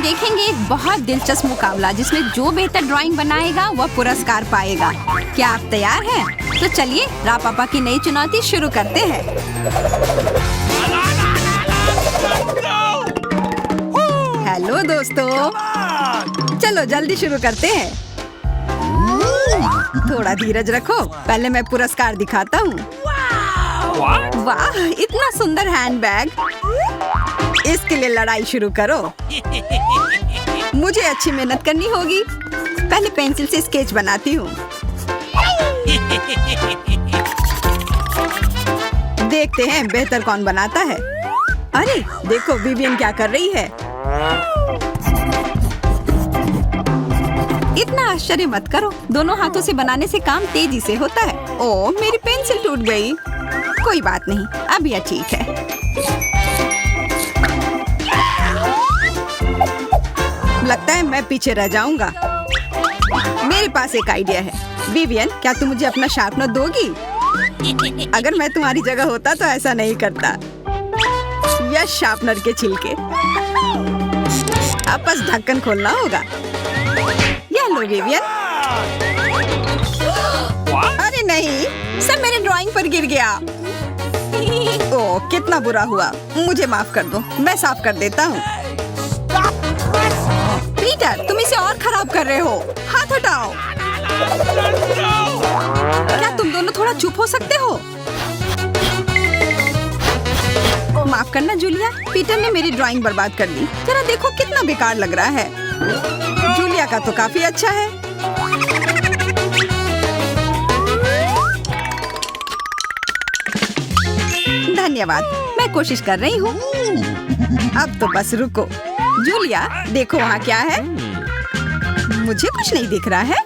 देखेंगे एक बहुत दिलचस्प मुकाबला जिसमें जो बेहतर ड्राइंग बनाएगा वह पुरस्कार पाएगा। क्या आप तैयार हैं? तो चलिए रा पापा की नई चुनौती शुरू करते हैं। हेलो दोस्तों, चलो जल्दी शुरू करते हैं। थोड़ा धीरज रखो, पहले मैं पुरस्कार दिखाता हूँ। वाह, इतना सुंदर हैंडबैग। इसके लिए लड़ाई शुरू करो। मुझे अच्छी मेहनत करनी होगी। पहले पेंसिल से स्केच बनाती हूँ। देखते हैं बेहतर कौन बनाता है। अरे देखो विवियन क्या कर रही है। इतना आश्चर्य मत करो, दोनों हाथों से बनाने से काम तेजी से होता है। ओह, मेरी पेंसिल टूट गई। कोई बात नहीं, अब यह ठीक है। लगता है मैं पीछे रह जाऊंगा। मेरे पास एक आइडिया है। विवियन, क्या तुम मुझे अपना शार्पनर दोगी? अगर मैं तुम्हारी जगह होता तो ऐसा नहीं करता। यह शार्पनर के छिलके। अब बस ढक्कन खोलना होगा। यह लो विवियन। अरे नहीं, सब मेरे ड्राइंग पर गिर गया। ओह, कितना बुरा हुआ। मुझे माफ कर दो, मैं साफ कर देता हूँ। पीटर, तुम इसे और खराब कर रहे हो। हाथ हटाओ। क्या तुम दोनों थोड़ा चुप हो सकते हो? माफ करना जूलिया, पीटर ने मेरी ड्राइंग बर्बाद कर दी। जरा देखो कितना बेकार लग रहा है। जूलिया का तो काफी अच्छा है। धन्यवाद, मैं कोशिश कर रही हूँ। अब तो बस रुको। जूलिया, देखो वहाँ क्या है। मुझे कुछ नहीं दिख रहा है।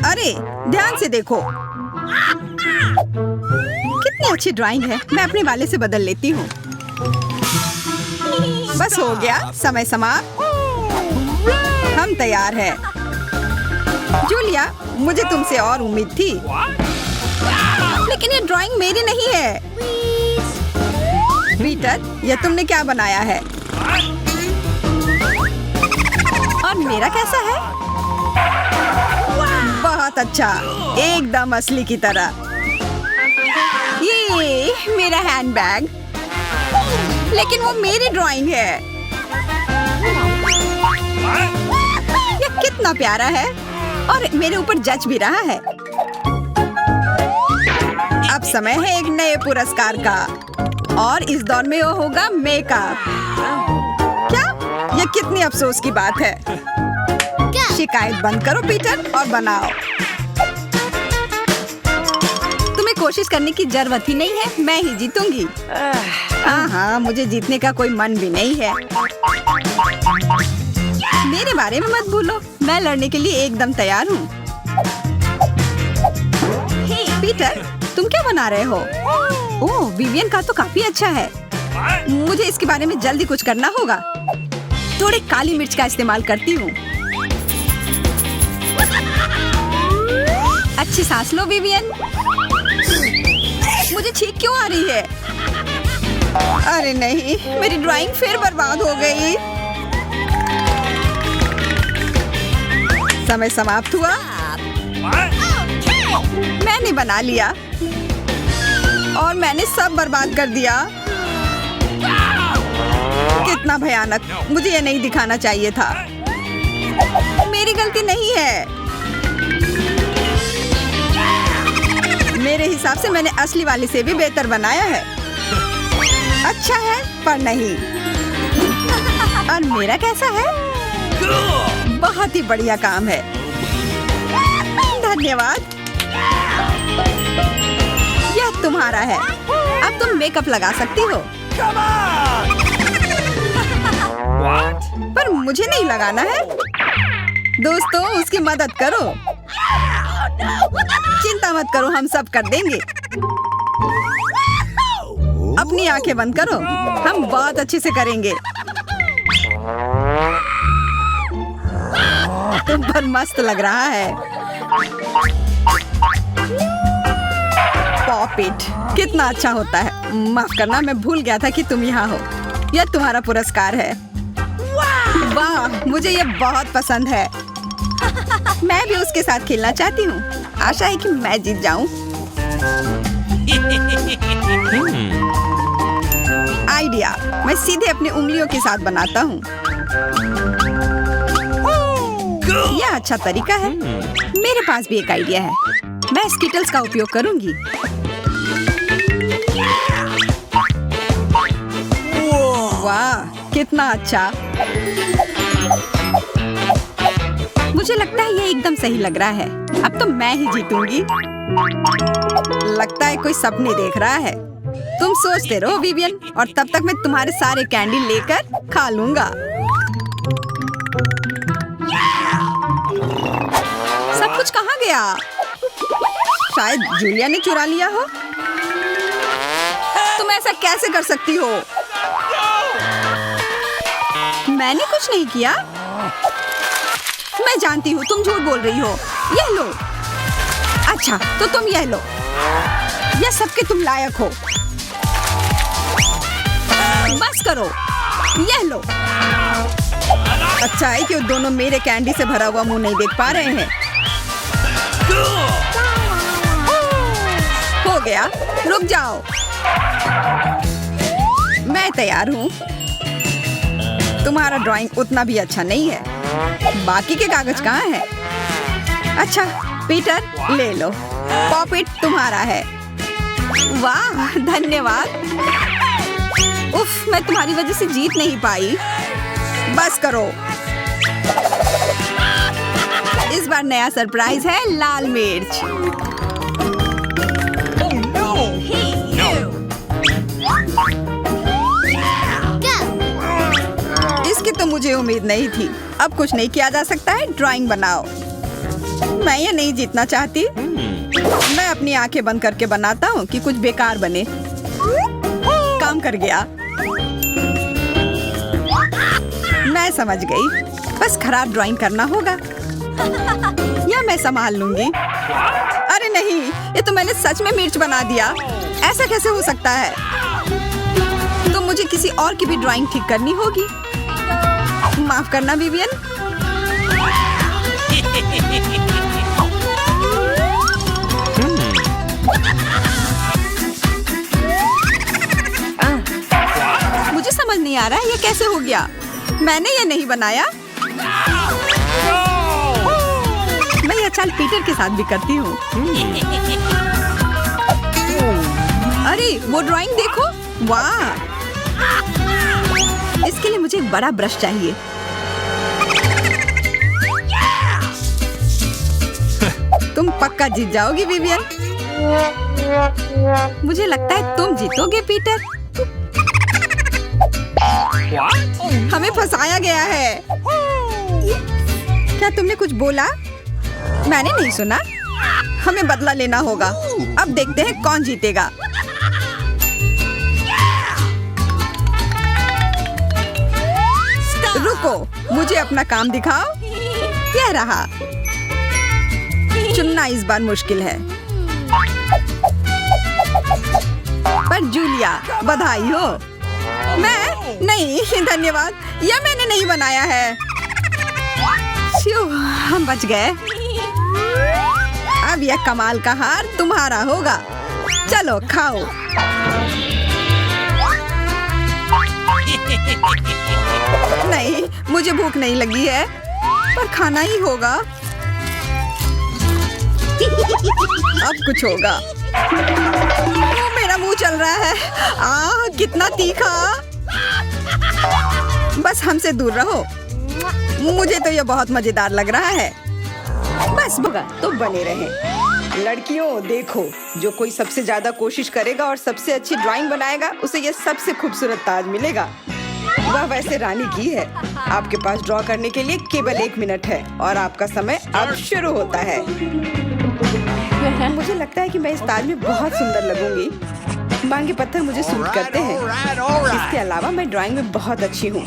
अरे ध्यान से देखो। कितनी अच्छी ड्राइंग है। मैं अपने वाले से बदल लेती हूँ। बस हो गया, समय समाप्त। हम तैयार हैं। जूलिया, मुझे तुमसे और उम्मीद थी, लेकिन ये ड्राइंग मेरी नहीं है। पीटर, यह तुमने क्या बनाया है? और मेरा कैसा है? बहुत अच्छा, एकदम असली की तरह। ये मेरा हैंडबैग, लेकिन वो मेरी ड्राइंग है। ये कितना प्यारा है और मेरे ऊपर जच भी रहा है। अब समय है एक नए पुरस्कार का, और इस दौर में वो होगा मेकअप। क्या? ये कितनी अफसोस की बात है। शिकायत बंद करो पीटर और बनाओ। तुम्हें कोशिश करने की जरूरत ही नहीं है, मैं ही जीतूंगी। हाँ, मुझे जीतने का कोई मन भी नहीं है। मेरे बारे में मत भूलो, मैं लड़ने के लिए एकदम तैयार हूँ। पीटर, तुम क्या बना रहे हो? ओह, विवियन का तो काफी अच्छा है। मुझे इसके बारे में जल्दी कुछ करना होगा। थोड़ी काली मिर्च का इस्तेमाल करती हूँ। अच्छी सांस लो विवियन। मुझे छींक क्यों आ रही है? अरे नहीं, मेरी ड्राइंग फिर बर्बाद हो गई। समय समाप्त हुआ। मैंने बना लिया और मैंने सब बर्बाद कर दिया। कितना भयानक। मुझे ये नहीं दिखाना चाहिए था। मेरी गलती नहीं है। मेरे हिसाब से मैंने असली वाले से भी बेहतर बनाया है। अच्छा है, पर नहीं। और मेरा कैसा है? बहुत ही बढ़िया काम है। धन्यवाद। यह तुम्हारा है। अब तुम मेकअप लगा सकती हो। पर मुझे नहीं लगाना है। दोस्तों, उसकी मदद करो। चिंता मत करो, हम सब कर देंगे। अपनी आंखें बंद करो, हम बहुत अच्छे से करेंगे। तुम पर मस्त लग रहा है। पॉप इट, कितना अच्छा होता है। माफ करना, मैं भूल गया था कि तुम यहाँ हो। यह तुम्हारा पुरस्कार है। वाह, मुझे ये बहुत पसंद है। मैं भी उसके साथ खेलना चाहती हूँ। आशा है कि मैं जीत जाऊँ। आइडिया, मैं सीधे अपनी उंगलियों के साथ बनाता हूँ। यह अच्छा तरीका है। मेरे पास भी एक आइडिया है। मैं स्किटल्स का उपयोग करूंगी। वाह, कितना अच्छा। मुझे लगता है ये एकदम सही लग रहा है। अब तो मैं ही जीतूंगी। लगता है कोई सपने देख रहा है। तुम सोचते रहो विवियन, और तब तक मैं तुम्हारे सारे कैंडी लेकर खा लूंगा। सब कुछ कहाँ गया? शायद जूलिया ने चुरा लिया हो। तुम ऐसा कैसे कर सकती हो? मैंने कुछ नहीं किया। मैं जानती हूँ तुम झूठ बोल रही हो। यह लो। अच्छा, तो तुम यह लो। यह सबके तुम लायक हो। बस करो। यह लो। अच्छा है कि वो दोनों मेरे कैंडी से भरा हुआ मुंह नहीं देख पा रहे हैं। हो गया, रुक जाओ। मैं तैयार हूँ। तुम्हारा ड्राइंग उतना भी अच्छा नहीं है। बाकी के कागज कहाँ हैं? अच्छा पीटर, ले लो। पॉपिट तुम्हारा है। वाह, धन्यवाद। उफ, मैं तुम्हारी वजह से जीत नहीं पाई। बस करो। इस बार नया सरप्राइज है, लाल मिर्च। इसकी तो मुझे उम्मीद नहीं थी। अब कुछ नहीं किया जा सकता है। ड्राइंग बनाओ। मैं ये नहीं जीतना चाहती। मैं अपनी आंखें बंद करके बनाता हूँ कि कुछ बेकार बने। काम कर गया। मैं समझ गई। बस खराब ड्राइंग करना होगा। या मैं संभाल लूंगी। अरे नहीं, ये तो मैंने सच में मिर्च बना दिया। ऐसा कैसे हो सकता है? तो मुझे किसी और की भी ड्राइंग ठीक करनी होगी। माफ करना विवियन। मुझे समझ नहीं आ रहा है ये कैसे हो गया। मैंने ये नहीं बनाया। मैं ये चाल पीटर के साथ भी करती हूँ। अरे वो ड्राइंग देखो। वाह, इसके लिए मुझे एक बड़ा ब्रश चाहिए। तुम पक्का जीत जाओगी विवियन। मुझे लगता है तुम जीतोगे पीटर। हमें फंसाया गया है। क्या तुमने कुछ बोला? मैंने नहीं सुना। हमें बदला लेना होगा। अब देखते हैं कौन जीतेगा। रुको, मुझे अपना काम दिखाओ। यह रहा। चुनना इस बार मुश्किल है। पर जूलिया, बधाई हो। मैं नहीं, धन्यवाद। यह मैंने नहीं बनाया है। हम बच गए। अब यह कमाल का हार तुम्हारा होगा। चलो खाओ। नहीं, मुझे भूख नहीं लगी है, पर खाना ही होगा। अब कुछ होगा। मेरा मुंह चल रहा है। कितना तीखा। बस हमसे दूर रहो। मुझे तो यह बहुत मजेदार लग रहा है। बस होगा तो बने रहें। लड़कियों देखो, जो कोई सबसे ज्यादा कोशिश करेगा और सबसे अच्छी ड्राइंग बनाएगा, उसे यह सबसे खूबसूरत ताज मिलेगा। वह वैसे रानी की है। आपके पास ड्रॉ करने के लिए केवल 1 मिनट है और आपका समय अब शुरू होता है। मुझे लगता है कि मैं इस ताज में बहुत सुंदर लगूंगी। मांगे पत्थर मुझे सूट करते हैं। इसके अलावा मैं ड्राइंग में बहुत अच्छी हूँ।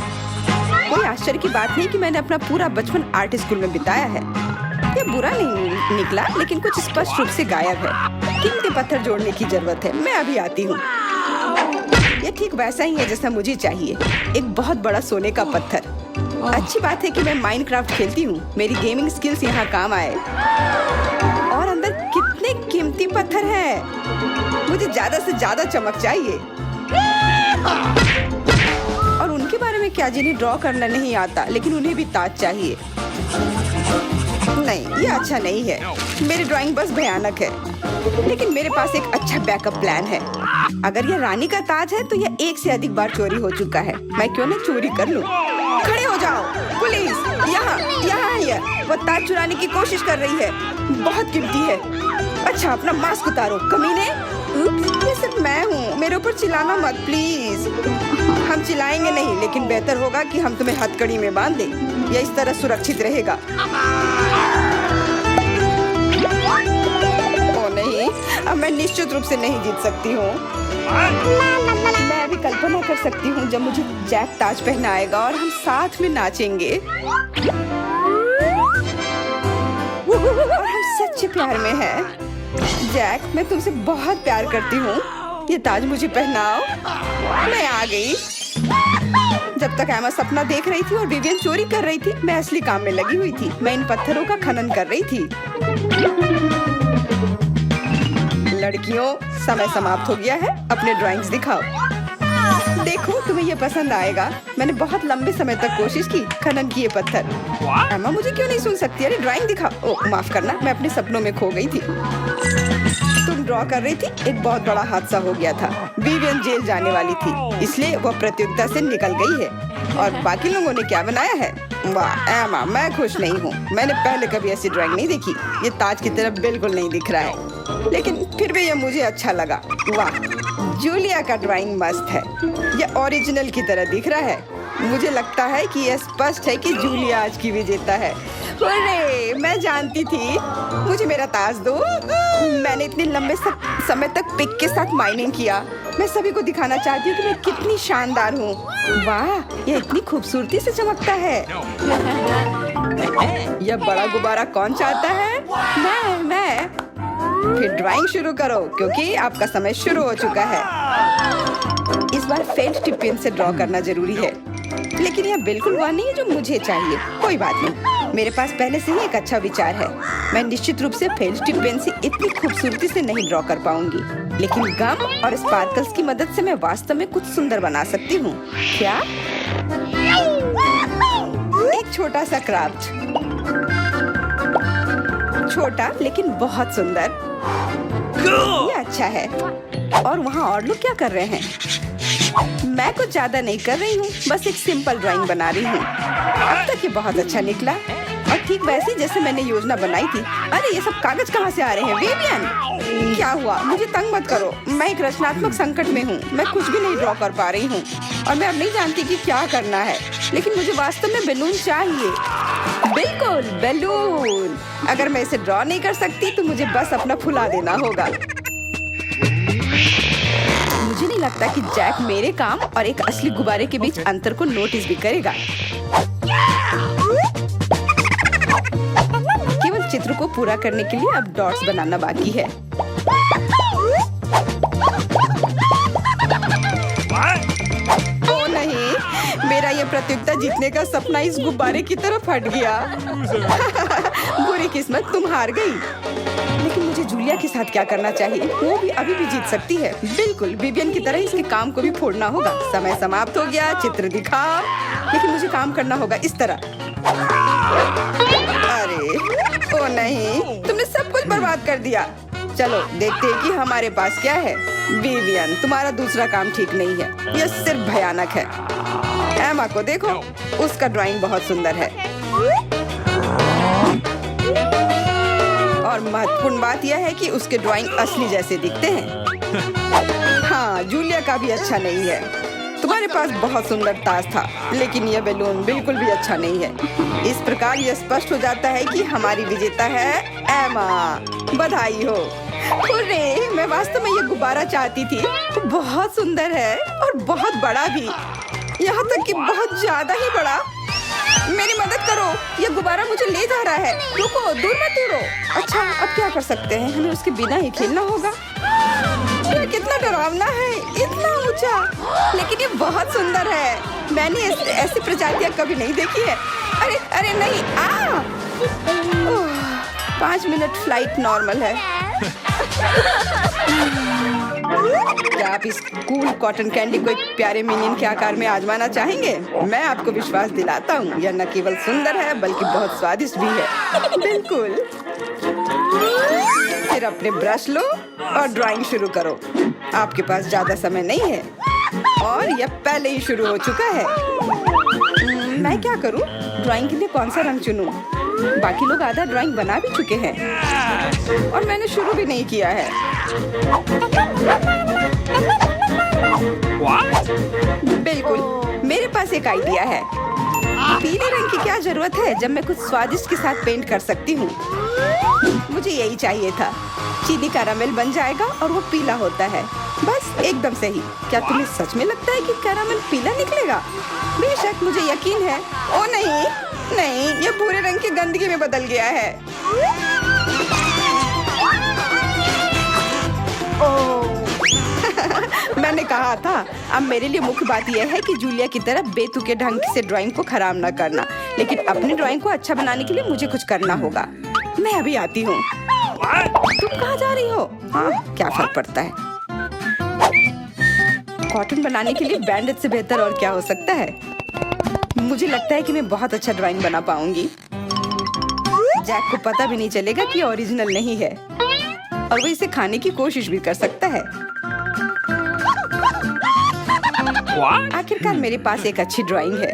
कोई आश्चर्य की बात नहीं कि मैंने अपना पूरा बचपन आर्ट स्कूल में बिताया है। ये बुरा नहीं निकला, लेकिन कुछ स्पष्ट रूप से गायब है। कीमती पत्थर जोड़ने की जरूरत है। मैं अभी आती हूँ। ये ठीक वैसा ही है जैसा मुझे चाहिए, एक बहुत बड़ा सोने का पत्थर। अच्छी बात है कि मैं माइनक्राफ्ट खेलती हूँ, मेरी गेमिंग स्किल्स यहाँ काम आए। और अंदर कितने कीमती पत्थर हैं, मुझे ज्यादा से ज्यादा चमक चाहिए। और उनके बारे में क्या, जिन्हें ड्रॉ करना नहीं आता लेकिन उन्हें भी ताज चाहिए। नहीं, ये अच्छा नहीं है, मेरी ड्राइंग बस भयानक है। लेकिन मेरे पास एक अच्छा बैकअप प्लान है। अगर यह रानी का ताज है तो यह एक से अधिक बार चोरी हो चुका है, मैं क्यों न चोरी कर लूं। खड़े हो जाओ पुलिस, यहाँ है, वो ताज चुराने की कोशिश कर रही है, बहुत कीमती है। अच्छा, अपना मास्क उतारो कमीने। ये सिर्फ मैं हूँ, मेरे ऊपर चिल्लाना मत प्लीज। हम चिल्लाएंगे नहीं, लेकिन बेहतर होगा कि हम तुम्हें हथकड़ी में बांध दें, यह इस तरह सुरक्षित रहेगा। नहीं, अब मैं निश्चित रूप से नहीं जीत सकती हूँ। मैं अभी कल्पना कर सकती हूँ जब मुझे जैक ताज पहनाएगा और हम साथ में नाचेंगे और हम सच्चे प्यार में हैं। जैक, मैं तुमसे बहुत प्यार करती हूँ, ये ताज मुझे पहनाओ। मैं आ गई। जब तक एमा सपना देख रही थी और विवियन चोरी कर रही थी, मैं असली काम में लगी हुई थी। मैं इन पत्थरों का खनन कर रही थी। लड़कियों, समय समाप्त हो गया है, अपने ड्राइंग्स दिखाओ। देखो, तुम्हें ये पसंद आएगा। मैंने बहुत लंबे समय तक कोशिश की खनन किए पत्थर। एमा मुझे क्यों नहीं सुन सकती? अरे ड्राइंग दिखाओ। ओह माफ करना, मैं अपने सपनों में खो गई थी। तुम ड्रॉ कर रही थी, एक बहुत बड़ा हादसा हो गया था। विवियन जेल जाने वाली थी, इसलिए वो प्रतियोगिता से निकल गई है। और बाकी लोगों ने क्या बनाया है? वाह एमा, मैं खुश नहीं हूँ। मैंने पहले कभी ऐसी ड्राइंग नहीं देखी। ये ताज की तरफ बिल्कुल नहीं दिख रहा है, लेकिन फिर भी ये मुझे अच्छा लगा। वाह, जूलिया का ड्राइंग मस्त है, ये ओरिजिनल की तरह दिख रहा है। मुझे लगता है कि यह स्पष्ट है कि जूलिया आज की विजेता है। अरे मैं जानती थी, मुझे मेरा ताज दो। मैंने इतने लंबे समय तक पिक के साथ माइनिंग किया। मैं सभी को दिखाना चाहती हूँ कि मैं कितनी शानदार हूँ। वाह, यह इतनी खूबसूरती से चमकता है। यह बड़ा गुब्बारा कौन चाहता है? मैं। फिर ड्राइंग शुरू करो, क्योंकि आपका समय शुरू हो चुका है। इस बार फेल्ट टिप पेन से ड्रॉ करना जरूरी है, लेकिन यह बिल्कुल वह नहीं है जो मुझे चाहिए। कोई बात नहीं, मेरे पास पहले से ही एक अच्छा विचार है। मैं निश्चित रूप से फेल्ट टिप पेन से इतनी खूबसूरती से नहीं ड्रॉ कर पाऊंगी, लेकिन गम और स्पार्कल्स की मदद से मैं वास्तव में कुछ सुंदर बना सकती हूँ। क्या? एक छोटा सा क्राफ्ट, छोटा लेकिन बहुत सुंदर। ये अच्छा है। और वहाँ और लोग क्या कर रहे हैं? मैं कुछ ज्यादा नहीं कर रही हूँ, बस एक सिंपल ड्राइंग बना रही हूँ। अब तक ये बहुत अच्छा निकला और ठीक वैसे जैसे मैंने योजना बनाई थी। अरे ये सब कागज कहाँ से आ रहे हैं? विवियन, क्या हुआ? मुझे तंग मत करो, मैं एक रचनात्मक संकट में हूँ। मैं कुछ भी नहीं ड्रॉ कर पा रही हूँ और मैं अब नहीं जानती कि क्या करना है, लेकिन मुझे वास्तव में बैलून चाहिए। बिल्कुल, बैलून। अगर मैं इसे ड्रॉ नहीं कर सकती तो मुझे बस अपना फुला देना होगा। मुझे नहीं लगता कि जैक मेरे काम और एक असली गुब्बारे के बीच अंतर को नोटिस भी करेगा। केवल चित्र को पूरा करने के लिए अब डॉट्स बनाना बाकी है। ओ नहीं, मेरा ये प्रतियोगिता जीतने का सपना इस गुब्बारे की तरफ हट गया। बुरी किस्मत, तुम हार गई। लेकिन मुझे जूलिया के साथ क्या करना चाहिए? वो भी अभी भी जीत सकती है। बिल्कुल, विवियन की तरह इसके काम को भी फोड़ना होगा। समय समाप्त हो गया, चित्र दिखाओ। लेकिन मुझे काम करना होगा इस तरह। अरे ओ नहीं, तुमने सब कुछ बर्बाद कर दिया। चलो देखते हैं कि हमारे पास क्या है। विवियन, तुम्हारा दूसरा काम ठीक नहीं है, यह सिर्फ भयानक है। एमा को देखो, उसका ड्राइंग बहुत सुंदर है। और महत्वपूर्ण बात यह है कि उसके ड्राइंग असली जैसे दिखते हैं। हाँ, जूलिया का भी अच्छा नहीं है। तुम्हारे पास बहुत सुंदर ताज था, लेकिन यह बैलून बिल्कुल भी अच्छा नहीं है। इस प्रकार यह स्पष्ट हो जाता है कि हमारी विजेता है एमा। बधाई हो। अरे, मैं वास्तव में ये गुब्बारा चाहती थी। बहुत सुंदर है और बहुत बड़ा भी, यहाँ तक कि बहुत ज्यादा ही बड़ा। मेरी मदद करो, ये गुब्बारा मुझे ले जा रहा है। रुको, दूर मत उड़ो। अच्छा, अब क्या कर सकते हैं? हमें उसके बिना ही खेलना होगा। ये कितना डरावना है, इतना ऊंचा, लेकिन ये बहुत सुंदर है। मैंने ऐसी प्रजातियां कभी नहीं देखी है। अरे अरे नहीं, 5 मिनट फ्लाइट नॉर्मल है। क्या आप इस कूल कॉटन कैंडी को एक प्यारे मिनियन के आकार में आजमाना चाहेंगे? मैं आपको विश्वास दिलाता हूँ, यह न केवल सुंदर है बल्कि बहुत स्वादिष्ट भी है। बिल्कुल। फिर अपने ब्रश लो और ड्राइंग शुरू करो। आपके पास ज्यादा समय नहीं है और यह पहले ही शुरू हो चुका है। मैं क्या करूं? ड्राइंग के लिए कौन सा रंग चुनूं? बाकी लोग आधा ड्राइंग बना भी चुके हैं और मैंने शुरू भी नहीं किया है। बिल्कुल, मेरे पास एक आइडिया है। पीले रंग की क्या जरूरत है जब मैं कुछ स्वादिष्ट के साथ पेंट कर सकती हूँ। मुझे यही चाहिए था। चीनी कैरामेल बन जाएगा और वो पीला होता है, बस एकदम सही। क्या तुम्हें सच में लगता है कि कैरामेल पीला निकलेगा? बेशक, मुझे यकीन है। ओ नहीं नहीं, ये भूरे रंग की गंदगी में बदल गया है। मैंने कहा था। अब मेरे लिए मुख्य बात यह है कि जूलिया की तरह बेतुके ढंग से ड्राइंग को खराब ना करना, लेकिन अपनी ड्राइंग को अच्छा बनाने के लिए मुझे कुछ करना होगा। मैं अभी आती हूँ। तुम कहाँ जा रही हो? हाँ, क्या फर्क पड़ता है। कॉटन बनाने के लिए बैंडेज से बेहतर और क्या हो सकता है। मुझे लगता है कि मैं बहुत अच्छा ड्राइंग बना पाऊंगी। जैक को पता भी नहीं चलेगा कि ओरिजिनल नहीं है और वो इसे खाने की कोशिश भी कर सकता है। आखिरकार मेरे पास एक अच्छी ड्राइंग है।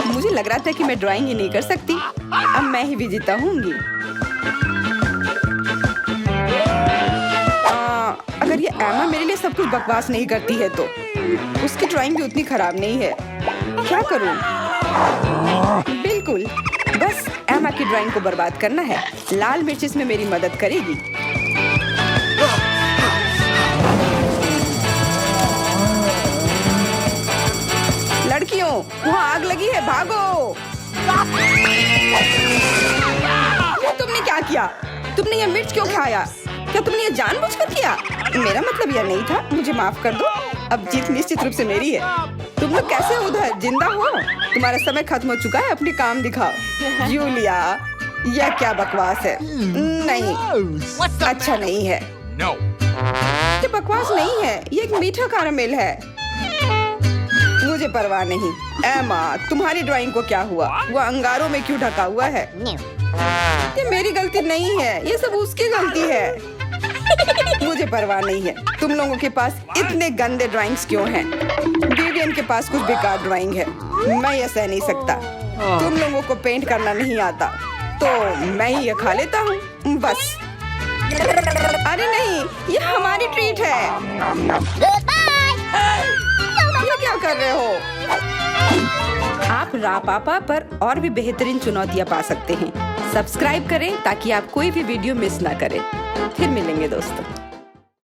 मुझे लग रहा था कि मैं ड्राइंग ही नहीं कर सकती। अब मैं ही विजेता होंगी। अगर ये एमा मेरे लिए सब कुछ बकवास नहीं करती है तो उसकी ड्राइंग भी उतनी खराब नहीं है। क्या करूं? बिल्कुल, बस एमा की ड्राइंग को बर्बाद करना है। लाल मिर्च इसमें मेरी मदद करेगी। लड़कियों, वहाँ आग लगी है, भागो। ये तुमने क्या किया? तुमने ये मिर्च क्यों खाया? क्या तुमने ये जानबूझकर किया? मेरा मतलब यह नहीं था। मुझे माफ कर दो। अब जीत निश्चित रूप से मेरी है। तुम लोग कैसे हो उधर? जिंदा हो? तुम्हारा समय खत्म हो चुका है। अपनी काम दिखाओ। जूलिया, यह क्या बकवास है? नहीं, अच्छा नहीं है। ये बकवास नहीं है, ये एक मीठा कैरामेल है। मुझे परवाह नहीं। एमा, तुम्हारी ड्राइंग को क्या हुआ? वो अंगारों में क्यों ढका हुआ है? ये मेरी गलती नहीं है, ये सब उसकी गलती है। मुझे परवाह नहीं है। तुम लोगों के पास इतने गंदे ड्राइंग्स क्यों हैं? विवियन के पास कुछ बेकार ड्राइंग है। मैं ये सह नहीं सकता। तुम लोगों को पेंट करना नहीं आता तो मैं ही ये खा लेता हूँ बस। अरे नहीं, ये हमारी ट्रीट है। ये क्या कर रहे हो? आप रापापा पर और भी बेहतरीन चुनौतियाँ पा सकते हैं। सब्सक्राइब करें ताकि आप कोई भी वीडियो मिस ना करें। फिर मिलेंगे दोस्तों।